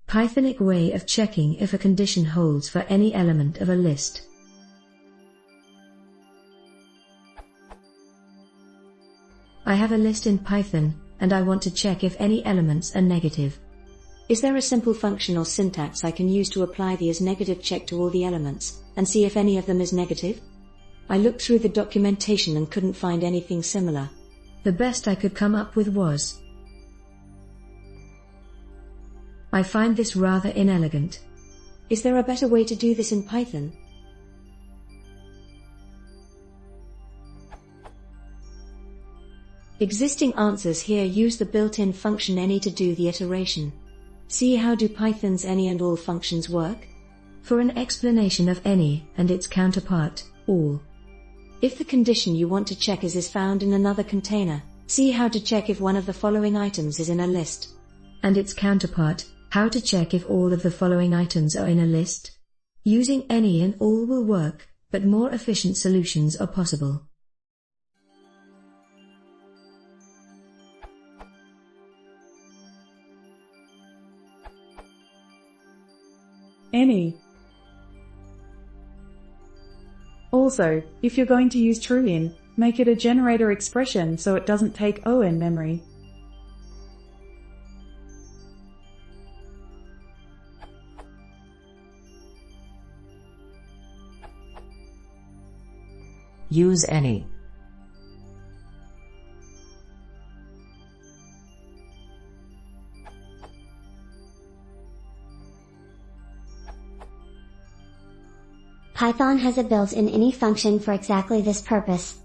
Pythonic way of checking if a condition holds for any element of a list. I have a list in Python, and I want to check if any elements are negative. Is there a simple function or syntax I can use to apply the isNegative check to all the elements, and see if any of them is negative? I looked through the documentation and couldn't find anything similar. The best I could come up with was, I find this rather inelegant. Is there a better way to do this in Python? Existing answers here use the built-in function any to do the iteration. See how do Python's any and all functions work? For an explanation of any and its counterpart, all. If the condition you want to check is found in another container, see how to check if one of the following items is in a list. And its counterpart, how to check if all of the following items are in a list. Using any and all will work, but more efficient solutions are possible. Any. Also, if you're going to use true in, make it a generator expression so it doesn't take O in memory. Use any. Python has a built-in any function for exactly this purpose.